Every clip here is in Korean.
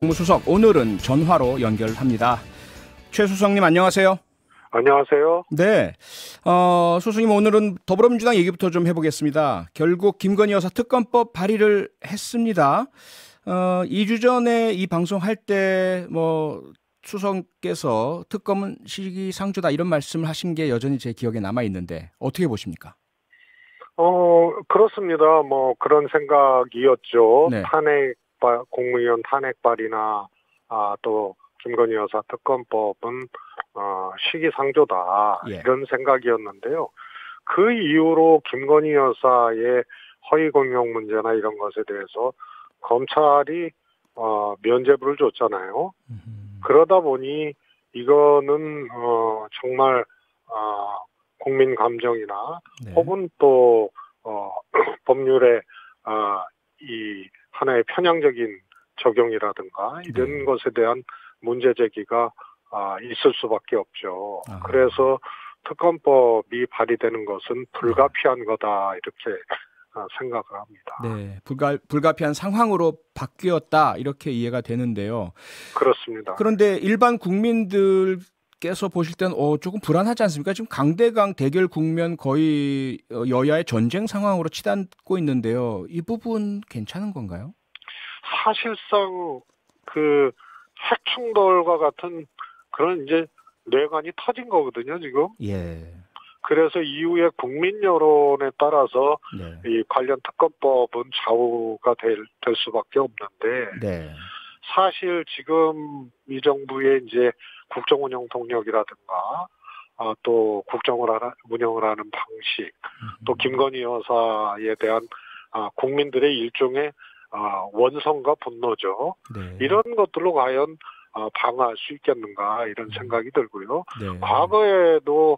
국무수석 오늘은 전화로 연결합니다. 최 수석님 안녕하세요. 안녕하세요. 네, 수석님 오늘은 더불어민주당 얘기부터 좀 해보겠습니다. 결국 김건희 여사 특검법 발의를 했습니다. 2주 전에 이 방송할 때 수석께서 특검은 시기상조다 이런 말씀을 하신 게 여전히 제 기억에 남아 있는데 어떻게 보십니까? 그렇습니다. 그런 생각이었죠. 네. 국무위원 탄핵 발의나 또 김건희 여사 특검법은 시기상조다 이런 생각이었는데요. 그 이후로 김건희 여사의 허위공용 문제나 이런 것에 대해서 검찰이 면죄부를 줬잖아요. 그러다 보니 이거는 정말 국민 감정이나 혹은 또 법률의 이 하나의 편향적인 적용이라든가 이런 것에 대한 문제 제기가 있을 수밖에 없죠. 그래서 특검법이 발의되는 것은 불가피한 거다 이렇게 생각을 합니다. 네, 불가피한 상황으로 바뀌었다 이렇게 이해가 되는데요. 그렇습니다. 그런데 일반 국민들께서 보실 때는 조금 불안하지 않습니까? 지금 강대강 대결 국면 거의 여야의 전쟁 상황으로 치닫고 있는데요. 이 부분 괜찮은 건가요? 사실상 그 핵충돌과 같은 그런 이제 뇌관이 터진 거거든요, 지금. 예. 그래서 이후에 국민 여론에 따라서 이 관련 특검법은 좌우가 될 수밖에 없는데 사실 지금 이 정부의 이제 국정 운영 동력이라든가 또 국정을 운영을 하는 방식, 또 김건희 여사에 대한 국민들의 일종의 원성과 분노죠. 이런 것들로 과연 방어할 수 있겠는가 이런 생각이 들고요. 과거에도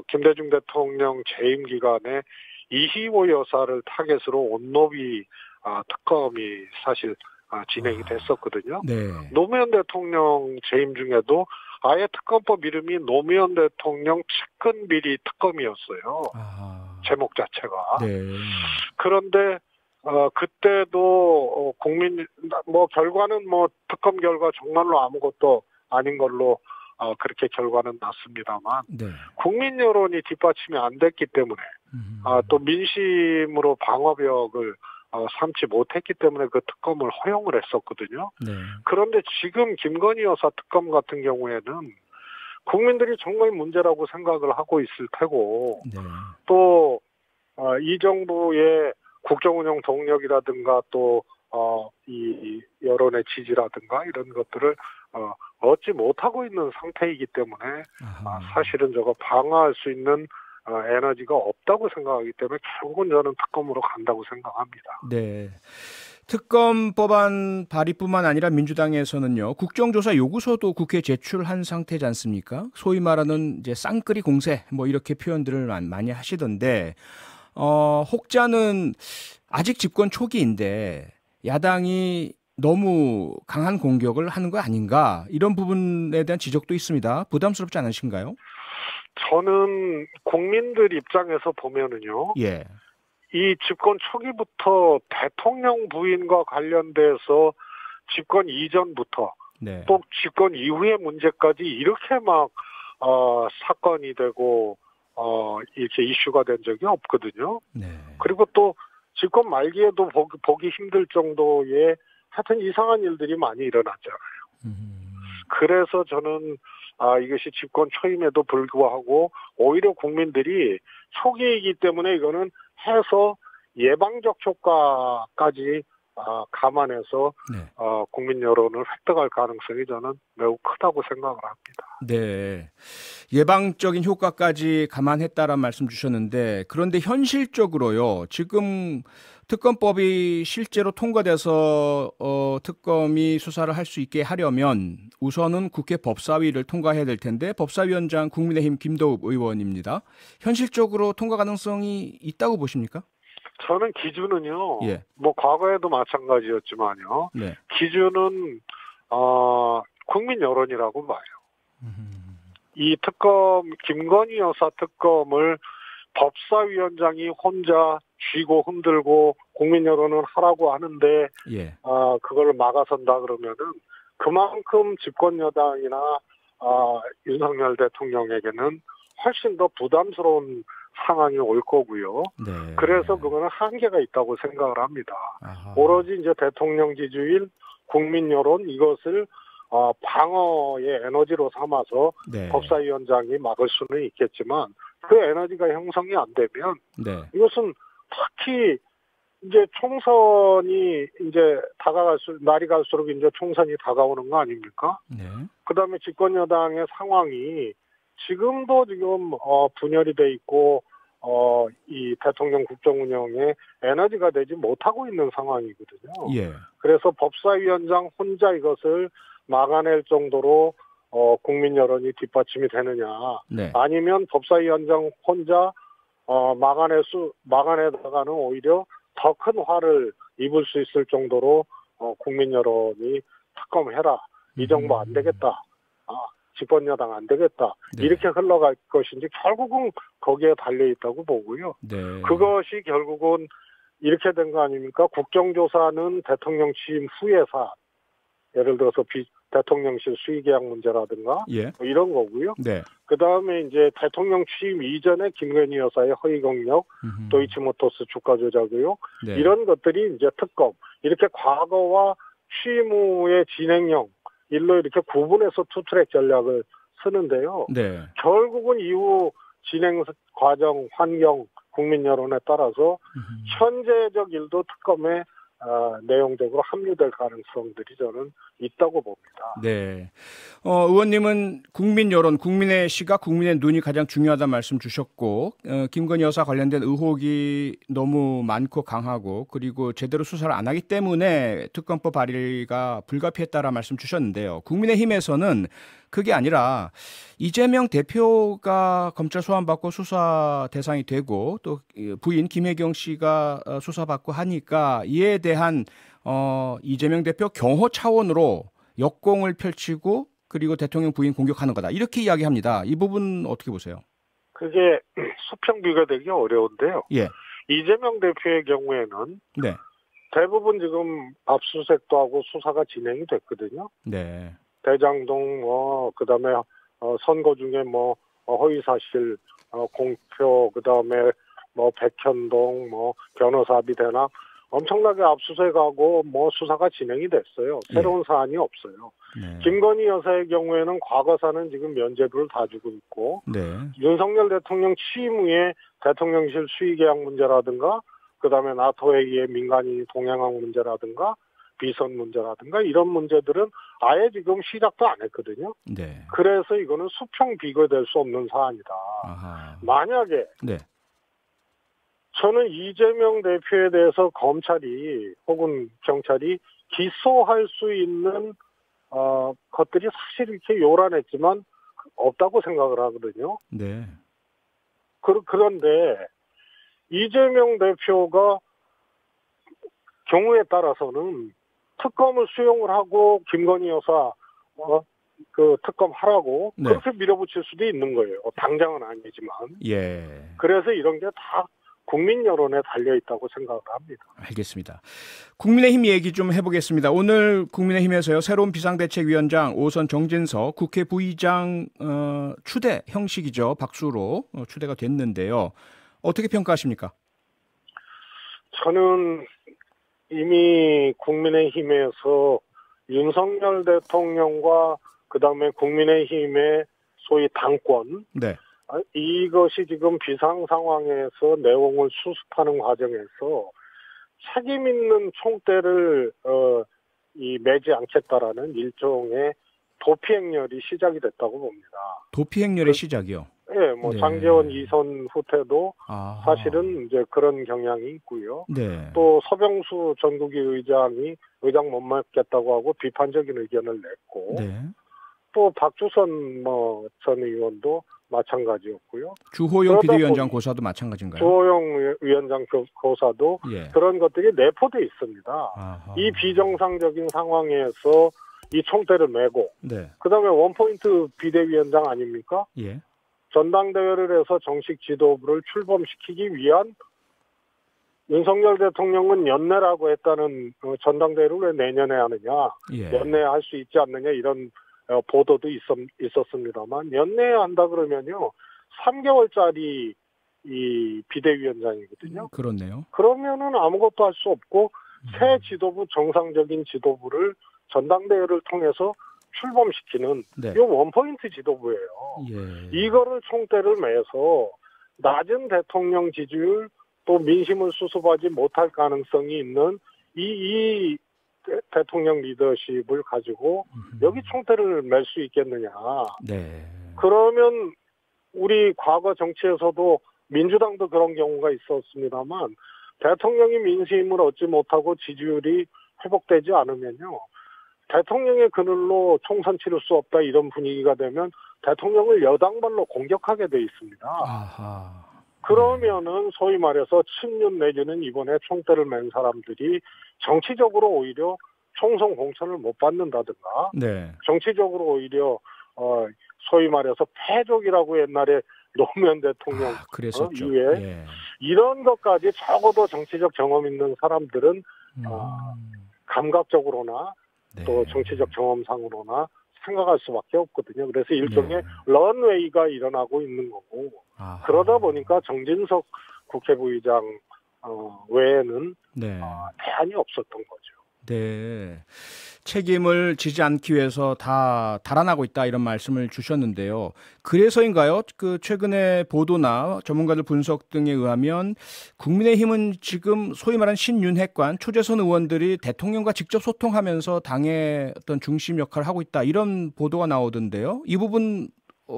김대중 대통령 재임 기간에 이희호 여사를 타겟으로 온노비 특검이 사실 진행이 됐었거든요. 노무현 대통령 재임 중에도 아예 특검법 이름이 노무현 대통령 측근 비리 특검이었어요. 제목 자체가. 그런데 그때도 결과는 특검 결과 정말로 아무것도 아닌 걸로 그렇게 결과는 났습니다만 국민 여론이 뒷받침이 안 됐기 때문에 또 민심으로 방어벽을 삼지 못했기 때문에 그 특검을 허용을 했었거든요. 그런데 지금 김건희 여사 특검 같은 경우에는 국민들이 정말 문제라고 생각을 하고 있을 테고 또 이 정부의 국정운영 동력이라든가 또 이 여론의 지지라든가 이런 것들을 얻지 못하고 있는 상태이기 때문에 사실은 저거 방어할 수 있는 에너지가 없다고 생각하기 때문에 결국은 저는 특검으로 간다고 생각합니다. 네. 특검 법안 발의뿐만 아니라 민주당에서는요, 국정조사 요구서도 국회에 제출한 상태지 않습니까? 소위 말하는 이제 쌍끌이 공세 이렇게 표현들을 많이 하시던데 혹자는 아직 집권 초기인데 야당이 너무 강한 공격을 하는 거 아닌가 이런 부분에 대한 지적도 있습니다. 부담스럽지 않으신가요? 저는 국민들 입장에서 보면은요. 이 집권 초기부터 대통령 부인과 관련돼서 집권 이전부터 또 집권 이후의 문제까지 이렇게 사건이 되고 이렇게 이슈가 된 적이 없거든요. 그리고 또 집권 말기에도 보기 힘들 정도의 하여튼 이상한 일들이 많이 일어났잖아요. 그래서 저는 이것이 집권 초임에도 불구하고 오히려 국민들이 초기이기 때문에 이거는 해서 예방적 효과까지 감안해서 국민 여론을 획득할 가능성이 저는 매우 크다고 생각을 합니다. 네. 예방적인 효과까지 감안했다라는 말씀 주셨는데 그런데 현실적으로요. 지금 특검법이 실제로 통과돼서 특검이 수사를 할 수 있게 하려면 우선은 국회 법사위를 통과해야 될 텐데 법사위원장 국민의힘 김도읍 의원입니다. 현실적으로 통과 가능성이 있다고 보십니까? 저는 기준은요. 과거에도 마찬가지였지만요. 기준은 국민 여론이라고 봐요. 이 특검 김건희 여사 특검을 법사위원장이 혼자 쥐고 흔들고 국민 여론은 하라고 하는데 예. 그걸 막아선다 그러면은 그만큼 집권 여당이나 윤석열 대통령에게는 훨씬 더 부담스러운 상황이 올 거고요. 네. 그래서 그거는 한계가 있다고 생각을 합니다. 아하. 오로지 이제 대통령 지지율, 국민 여론 이것을 방어의 에너지로 삼아서 네. 법사위원장이 막을 수는 있겠지만 그 에너지가 형성이 안 되면 네. 이것은 특히 이제 총선이 이제 날이 갈수록 이제 총선이 다가오는 거 아닙니까? 네. 그다음에 집권 여당의 상황이 지금도 지금 분열이 돼 있고 이 대통령 국정 운영에 에너지가 되지 못하고 있는 상황이거든요. 예. 그래서 법사위원장 혼자 이것을 막아낼 정도로 국민 여론이 뒷받침이 되느냐, 네. 아니면 법사위원장 혼자 막아내다가는 오히려 더 큰 화를 입을 수 있을 정도로 국민 여론이 특검해라, 이 정부 안 되겠다, 집권 여당 안 되겠다, 네. 이렇게 흘러갈 것인지 결국은 거기에 달려 있다고 보고요. 네. 그것이 결국은 이렇게 된 거 아닙니까? 국정조사는 대통령 취임 후에 예를 들어서 대통령실 수의계약 문제라든가 예. 뭐 이런 거고요. 네. 그다음에 이제 대통령 취임 이전에 김건희 여사의 허위 경력, 도이치모터스 주가 조작 의혹, 네. 이런 것들이 이제 특검, 이렇게 과거와 취임 후의 진행형 일로 이렇게 구분해서 투트랙 전략을 쓰는데요. 네. 결국은 이후 진행 과정, 환경, 국민 여론에 따라서 현재적 일도 특검에 내용적으로 합류될 가능성들이 저는 있다고 봅니다. 네. 의원님은 국민 여론, 국민의 시각, 국민의 눈이 가장 중요하다는 말씀 주셨고, 김건희 여사 관련된 의혹이 너무 많고 강하고, 그리고 제대로 수사를 안 하기 때문에 특검법 발의가 불가피했다라는 말씀 주셨는데요. 국민의힘에서는 그게 아니라 이재명 대표가 검찰 소환받고 수사 대상이 되고 또 부인 김혜경 씨가 수사받고 하니까 이에 대한 이재명 대표 경호 차원으로 역공을 펼치고 그리고 대통령 부인 공격하는 거다, 이렇게 이야기합니다. 이 부분 어떻게 보세요? 그게 수평 비교되기 어려운데요. 예. 이재명 대표의 경우에는 네. 대부분 지금 압수수색도 하고 수사가 진행이 됐거든요. 네. 대장동 그다음에 선거 중에 허위사실 공표, 그다음에 백현동 변호사비 대납 엄청나게 압수수색하고 수사가 진행이 됐어요. 새로운 사안이 없어요. 네. 김건희 여사의 경우에는 과거사는 지금 면죄부를 다 주고 있고, 네. 윤석열 대통령 취임 후에 대통령실 수의계약 문제라든가, 그다음에 나토에 의해 민간인이 동행한 문제라든가, 비선 문제라든가 이런 문제들은 아예 지금 시작도 안 했거든요. 네. 그래서 이거는 수평 비교될 수 없는 사안이다. 아하. 만약에 네. 저는 이재명 대표에 대해서 검찰이 혹은 경찰이 기소할 수 있는 것들이 사실 이렇게 요란했지만 없다고 생각을 하거든요. 네. 그런데 이재명 대표가 경우에 따라서는 특검을 수용을 하고 김건희 여사 그 특검 하라고 네. 그렇게 밀어붙일 수도 있는 거예요. 당장은 아니지만. 예. 그래서 이런 게 다 국민 여론에 달려 있다고 생각을 합니다. 알겠습니다. 국민의힘 얘기 좀 해보겠습니다. 오늘 국민의힘에서요, 새로운 비상대책위원장 5선 정진석 국회 부의장 추대 형식이죠. 박수로 추대가 됐는데요. 어떻게 평가하십니까? 저는 이미 국민의힘에서 윤석열 대통령과 그다음에 국민의힘의 소위 당권, 네. 이것이 지금 비상 상황에서 내용을 수습하는 과정에서 책임 있는 총대를 매지 않겠다라는 일종의 도피 행렬이 시작이 됐다고 봅니다. 도피 행렬의 시작이요? 네, 네. 장제원 이선 후퇴도 아하. 사실은 이제 그런 경향이 있고요. 네. 또 서병수 전국위 의장이 의장 못 맡겠다고 하고 비판적인 의견을 냈고, 네. 또 박주선 전 의원도 마찬가지였고요. 주호영 비대위원장 고사도 마찬가지인가요? 주호영 위원장 고사도 예. 그런 것들이 내포돼 있습니다. 아하. 이 비정상적인 상황에서 이 총대를 메고, 네. 그다음에 원포인트 비대위원장 아닙니까? 예. 전당대회를 해서 정식 지도부를 출범시키기 위한 윤석열 대통령은 연내라고 했다는 전당대회를 왜 내년에 하느냐, 예. 연내에 할 수 있지 않느냐 이런 보도도 있었습니다만 연내에 한다 그러면요 3개월짜리 이 비대위원장이거든요. 그렇네요. 그러면은 아무것도 할 수 없고 새 지도부 정상적인 지도부를 전당대회를 통해서 출범시키는 이 원포인트 지도부예요. 예. 이거를 총대를 매서 낮은 대통령 지지율 또 민심을 수습하지 못할 가능성이 있는 이 대통령 리더십을 가지고 여기 총대를 맬 수 있겠느냐. 네. 그러면 우리 과거 정치에서도 민주당도 그런 경우가 있었습니다만 대통령이 민심을 얻지 못하고 지지율이 회복되지 않으면요. 대통령의 그늘로 총선 치를 수 없다 이런 분위기가 되면 대통령을 여당발로 공격하게 돼 있습니다. 아하. 그러면은 소위 말해서 친윤 내지는 이번에 총대를 맨 사람들이 정치적으로 오히려 총선 공천을 못 받는다든가 네. 정치적으로 오히려 소위 말해서 패족이라고 옛날에 노무현 대통령 이후에 예. 이런 것까지 적어도 정치적 경험 있는 사람들은 감각적으로나 네. 또 정치적 경험상으로나 생각할 수밖에 없거든요. 그래서 일종의 런웨이가 일어나고 있는 거고 아하. 그러다 보니까 정진석 국회부의장 외에는 대안이 없었던 거죠. 네. 책임을 지지 않기 위해서 다 달아나고 있다 이런 말씀을 주셨는데요. 그래서인가요? 그 최근에 보도나 전문가들 분석 등에 의하면 국민의힘은 지금 소위 말하는 신윤핵관 초재선 의원들이 대통령과 직접 소통하면서 당의 어떤 중심 역할을 하고 있다 이런 보도가 나오던데요. 이 부분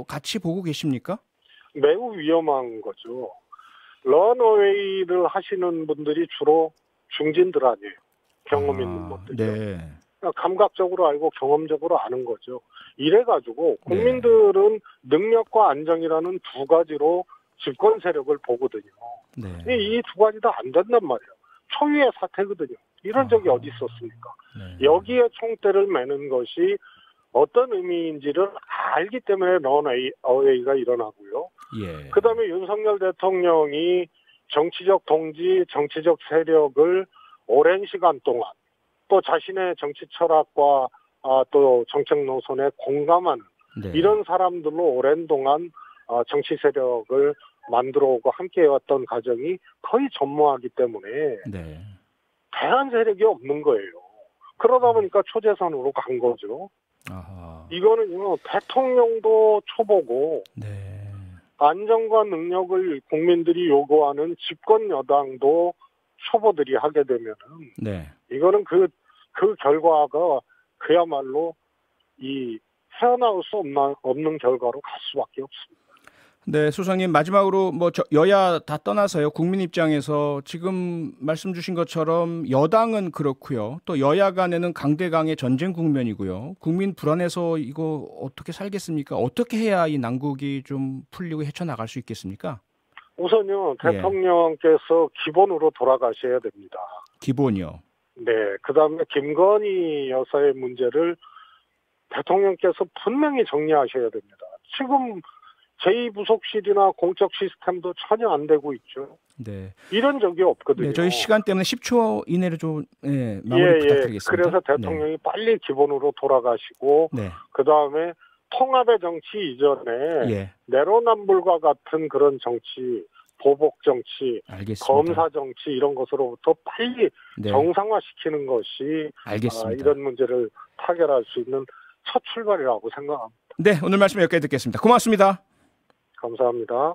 같이 보고 계십니까? 매우 위험한 거죠. 런어웨이를 하시는 분들이 주로 중진들 아니에요. 경험 있는 분들이요. 네. 감각적으로 알고 경험적으로 아는 거죠. 이래가지고 국민들은 능력과 안정이라는 두 가지로 집권 세력을 보거든요. 네. 이 두 가지 다 안 된단 말이에요. 초유의 사태거든요. 이런 적이 어디 있었습니까? 네. 여기에 총대를 매는 것이 어떤 의미인지를 알기 때문에 런어웨이가 일어나고요. 예. 그다음에 윤석열 대통령이 정치적 동지, 정치적 세력을 오랜 시간 동안 또 자신의 정치 철학과 또 정책 노선에 공감하는 이런 사람들로 오랜 동안 정치 세력을 만들어 오고 함께 해왔던 과정이 거의 전무하기 때문에 대안 세력이 없는 거예요. 그러다 보니까 초재선으로 간 거죠. 아하. 이거는요 대통령도 초보고 안정과 능력을 국민들이 요구하는 집권 여당도 초보들이 하게 되면은 이거는 그 결과가 그야말로 이 헤어나올 수 없는 결과로 갈 수밖에 없습니다. 네, 소장님 마지막으로 여야 다 떠나서요. 국민 입장에서 지금 말씀 주신 것처럼 여당은 그렇고요. 또 여야 간에는 강대강의 전쟁 국면이고요. 국민 불안해서 이거 어떻게 살겠습니까? 어떻게 해야 이 난국이 좀 풀리고 헤쳐나갈 수 있겠습니까? 우선요. 대통령께서 기본으로 돌아가셔야 됩니다. 기본이요? 네. 그다음에 김건희 여사의 문제를 대통령께서 분명히 정리하셔야 됩니다. 지금 제2부속실이나 공적 시스템도 전혀 안 되고 있죠. 네. 이런 적이 없거든요. 네, 저희 시간 때문에 10초 이내로 좀 마무리 부탁드리겠습니다. 그래서 대통령이 빨리 기본으로 돌아가시고 그다음에 통합의 정치 이전에 내로남불과 같은 그런 정치, 보복 정치, 검사 정치 이런 것으로부터 빨리 정상화시키는 것이 이런 문제를 타결할 수 있는 첫 출발이라고 생각합니다. 네, 오늘 말씀 여기까지 듣겠습니다. 고맙습니다. 감사합니다.